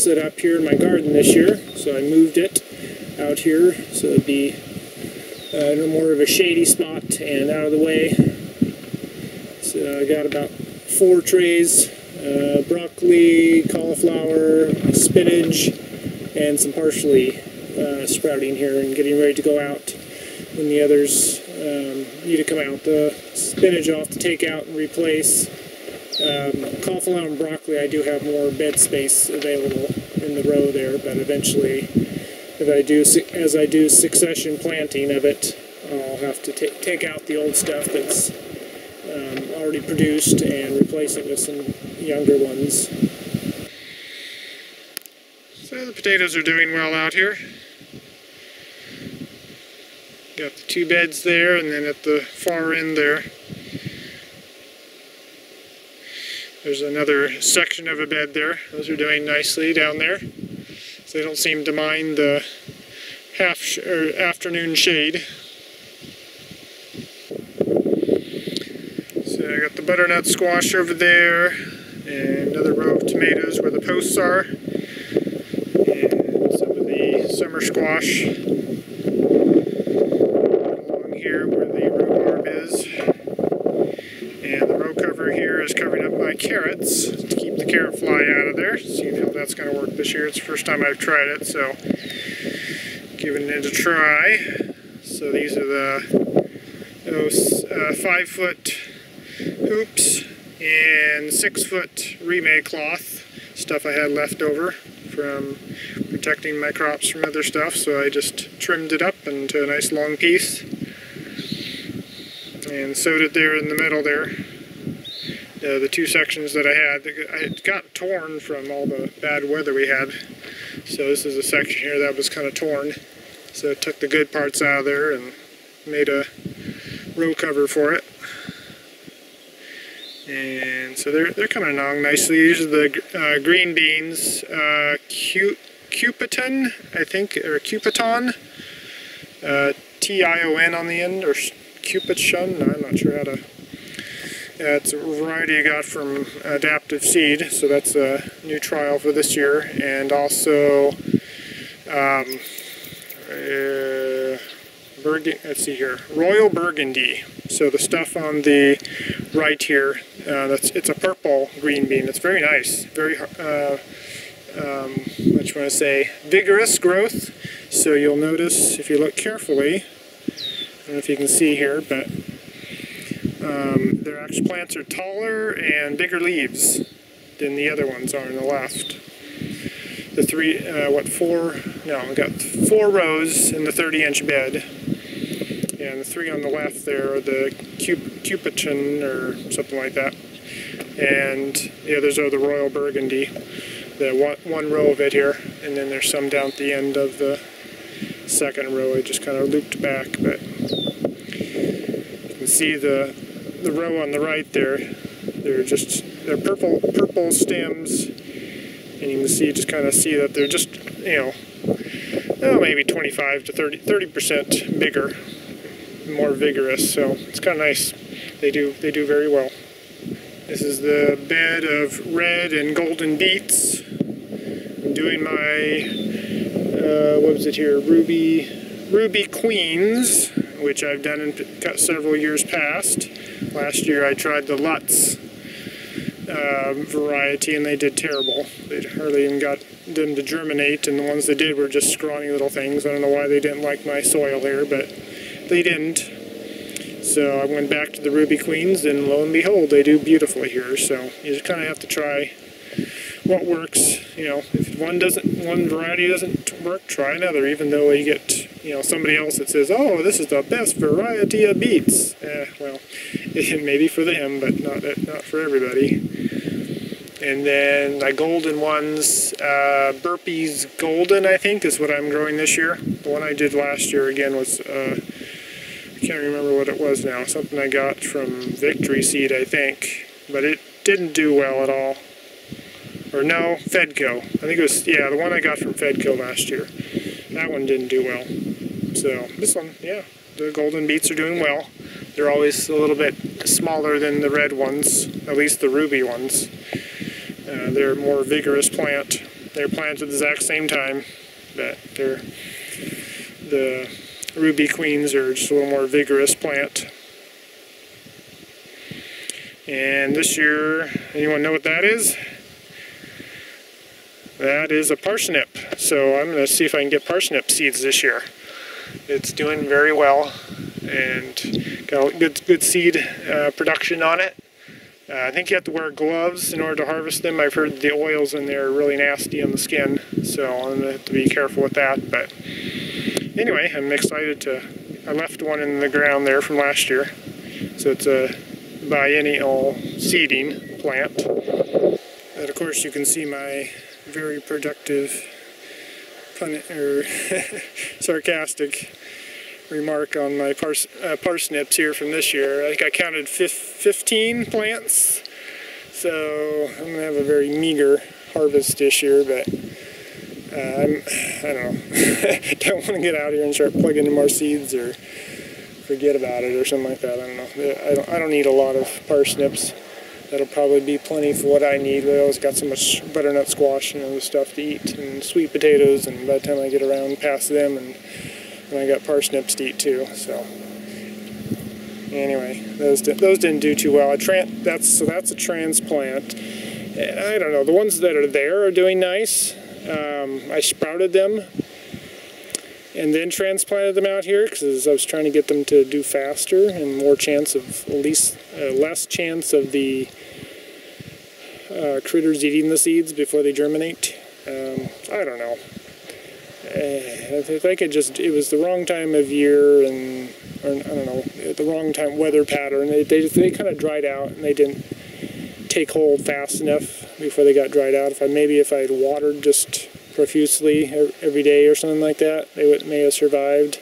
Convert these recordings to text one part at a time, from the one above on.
set up here in my garden this year, so I moved it out here so it'd be no more of a shady spot and out of the way. So I got about 4 trays, broccoli, cauliflower, spinach, and some parsley sprouting here and getting ready to go out when the others need to come out. The spinach I'll have to take out and replace. Cauliflower and broccoli, I do have more bed space available in the row there, but eventually, as I do succession planting of it, I'll have to take out the old stuff that's already produced and replace it with some younger ones. So the potatoes are doing well out here. Got the 2 beds there, and then at the far end there's another section of a bed there. Those are doing nicely down there. So they don't seem to mind the afternoon shade. So I got the butternut squash over there, and another row of tomatoes where the posts are, and some of the summer squash along here where the rhubarb is. And the row cover here is covering up my carrots to keep the carrot fly out of there. See how that's going to work this year. It's the first time I've tried it, so giving it a try. So these are those 5-foot hoops and 6-foot remade cloth, stuff I had left over from protecting my crops from other stuff, so I just trimmed it up into a nice long piece and sewed it there in the middle there. The 2 sections that I had got torn from all the bad weather we had, so this is a section here that was kind of torn, so I took the good parts out of there and made a row cover for it. And so they're coming along nicely. These are the green beans, Cupiton, I think, or Cupiton, T-I-O-N on the end, or Cupiton, I'm not sure how to. It's a variety I got from Adaptive Seed, so that's a new trial for this year. And also, let's see here, Royal Burgundy. So the stuff on the right here, it's a purple green bean. It's very nice, very what you want to say, vigorous growth. So you'll notice if you look carefully, I don't know if you can see here, but their actual plants are taller and bigger leaves than the other ones are on the left. The we got 4 rows in the 30-inch bed, and the 3 on the left there are the Cupiton or something like that, and the others are the Royal Burgundy. The one row of it here, and then there's some down at the end of the second row. I just kind of looped back, but you can see the row on the right there. They're purple stems, and you can just kind of see that they're just, maybe 25 to 30% bigger, more vigorous. So it's kind of nice. They do very well. This is the bed of red and golden beets. I'm doing my what was it here? Ruby Queens, which I've done in several years past. Last year I tried the Lutz variety, and they did terrible. They hardly even got them to germinate, and the ones that did were just scrawny little things. I don't know why they didn't like my soil here, but they didn't. So I went back to the Ruby Queens, and lo and behold, they do beautifully here. So you just kind of have to try what works. If one variety doesn't work, try another. Even though you get, somebody else that says, "Oh, this is the best variety of beets." Well, it may be for them, but not for everybody. And then the golden ones, Burpees Golden, I think, is what I'm growing this year. The one I did last year again was. I can't remember what it was now, something I got from Victory Seed, I think, but it didn't do well at all. Or no, Fedco. I think it was, the one I got from Fedco last year. That one didn't do well. So this one, the golden beets are doing well. They're always a little bit smaller than the red ones, at least the ruby ones. They're a more vigorous plant. They're planted at the exact same time, but the Ruby Queens are just a little more vigorous plant. And this year, anyone know what that is? That is a parsnip. So I'm going to see if I can get parsnip seeds this year. It's doing very well and got good seed production on it. I think you have to wear gloves in order to harvest them. I've heard the oils in there are really nasty on the skin, so I'm going to have to be careful with that. But anyway, I'm excited I left one in the ground there from last year. So it's a biennial seeding plant. And of course you can see my very productive sarcastic remark on my parsnips here from this year. I think I counted 15 plants, so I'm going to have a very meager harvest this year, but I don't know. Don't want to get out here and start plugging in more seeds or forget about it or something like that. I don't know. I don't need a lot of parsnips. That'll probably be plenty for what I need. We always got so much butternut squash and other stuff to eat, and sweet potatoes, and by the time I get around past them, and I got parsnips to eat too. So anyway, those didn't do too well. That's a transplant. And I don't know. The ones that are there are doing nice. I sprouted them and then transplanted them out here because I was trying to get them to do faster and more chance of less chance of the critters eating the seeds before they germinate. I don't know. I think it was the wrong time of year, or I don't know, the wrong time weather pattern. They kind of dried out and they didn't take hold fast enough before they got dried out. Maybe if I had watered just profusely every day or something like that, they may have survived.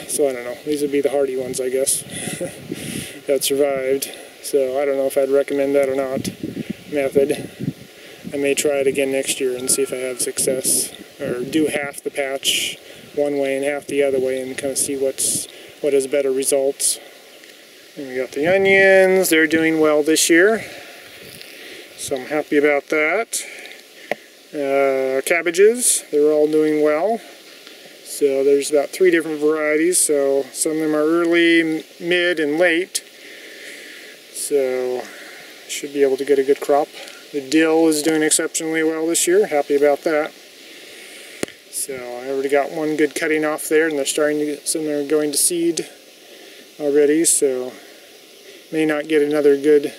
So I don't know. These would be the hardy ones, I guess, that survived. So I don't know if I'd recommend that or not method. I may try it again next year and see if I have success, or do half the patch one way and half the other way and kind of see what has better results. And we got the onions. They're doing well this year, so I'm happy about that. Cabbages, they're all doing well. So there's about 3 different varieties, so some of them are early, mid, and late. So I should be able to get a good crop. The dill is doing exceptionally well this year, happy about that. So I already got one good cutting off there, and they're starting to get some of them are going to seed already, so may not get another good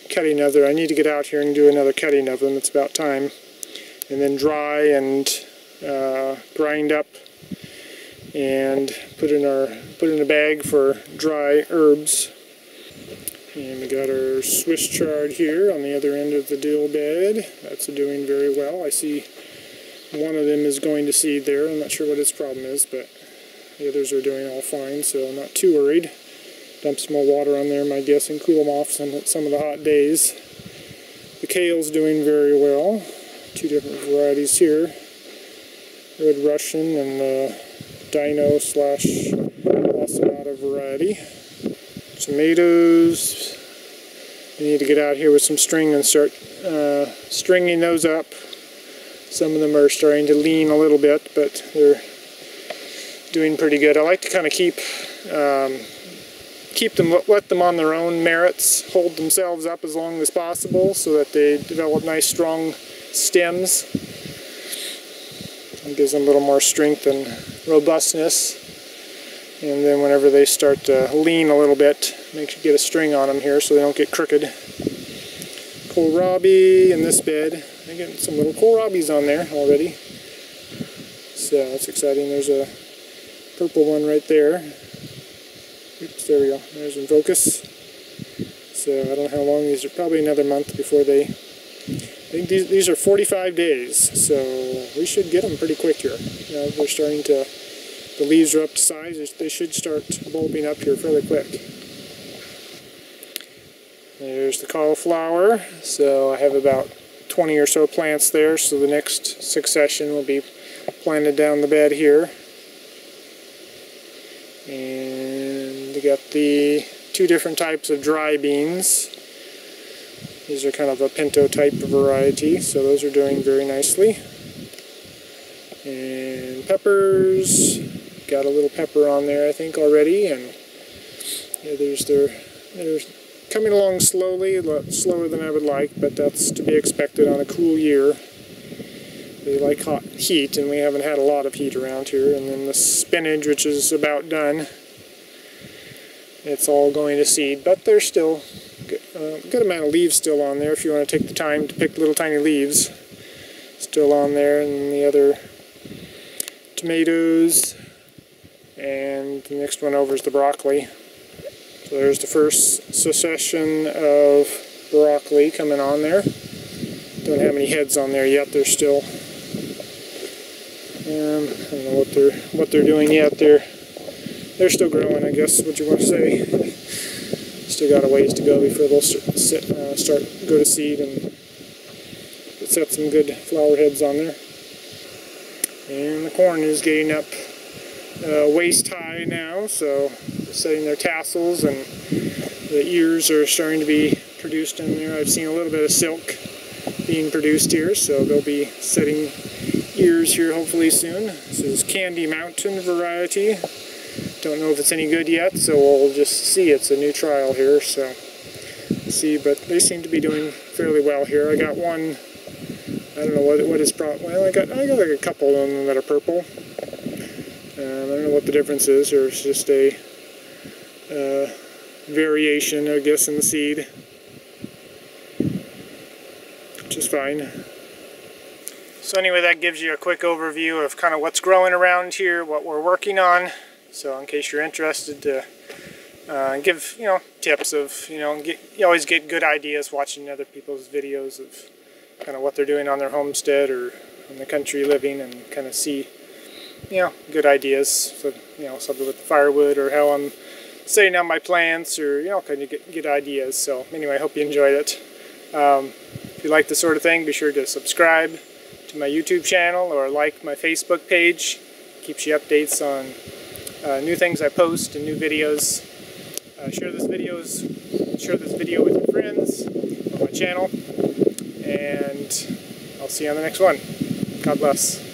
cutting of them. I need to get out here and do another cutting of them. It's about time. And then dry and grind up and put in a bag for dry herbs. And we got our Swiss chard here on the other end of the dill bed. That's doing very well. I see one of them is going to seed there. I'm not sure what its problem is, but the others are doing all fine, so I'm not too worried. Dump some more water on there, my guess, and cool them off some of the hot days. The kale's doing very well. 2 different varieties here. Red Russian and the Dino/Lacinato variety. Tomatoes, we need to get out here with some string and start stringing those up. Some of them are starting to lean a little bit, but they're doing pretty good. I like to kind of let them on their own merits, hold themselves up as long as possible so that they develop nice strong stems. It gives them a little more strength and robustness. And then whenever they start to lean a little bit, make sure you get a string on them here so they don't get crooked. Kohlrabi in this bed. I'm getting some little kohlrabis on there already. So that's exciting. There's a purple one right there. Oops, there we go. There's in focus. So I don't know how long these are. Probably another month before they... I think these are 45 days, so we should get them pretty quick here. They're starting to... The leaves are up to size. They should start bulbing up here fairly quick. There's the cauliflower. So I have about 20 or so plants there, so the next succession will be planted down the bed here. And we got the 2 different types of dry beans. These are kind of a pinto type variety, so those are doing very nicely. And peppers, got a little pepper on there I think already, and yeah, they're coming along slowly, a lot slower than I would like, but that's to be expected on a cool year. They like hot heat, and we haven't had a lot of heat around here. And then the spinach, which is about done, it's all going to seed, but there's still a good amount of leaves still on there if you want to take the time to pick little tiny leaves still on there. And the other tomatoes, and the next one over is the broccoli. So there's the first succession of broccoli coming on there. Don't have any heads on there yet. They're still I don't know what they're doing yet. They're still growing, I guess, what you want to say. Still got a ways to go before they'll go to seed and set some good flower heads on there. And the corn is getting up waist high now, so they're setting their tassels, and the ears are starting to be produced in there. I've seen a little bit of silk being produced here, so they'll be setting ears here hopefully soon. This is Candy Mountain variety. Don't know if it's any good yet, so we'll just see. It's a new trial here, so see. But they seem to be doing fairly well here. I got one. I don't know what is well. I got like a couple of them that are purple. I don't know what the difference is, or it's just a variation, I guess, in the seed, which is fine. So anyway, that gives you a quick overview of kind of what's growing around here, what we're working on. So in case you're interested to give, tips of, you always get good ideas watching other people's videos of kind of what they're doing on their homestead or in the country living, and kind of see, good ideas. So, something with the firewood, or how I'm setting out my plants, or, kind of get ideas. So anyway, I hope you enjoyed it. If you like this sort of thing, be sure to subscribe to my YouTube channel or like my Facebook page. Keeps you updates on new things I post and new videos. Share this video with your friends on my channel, and I'll see you on the next one. God bless.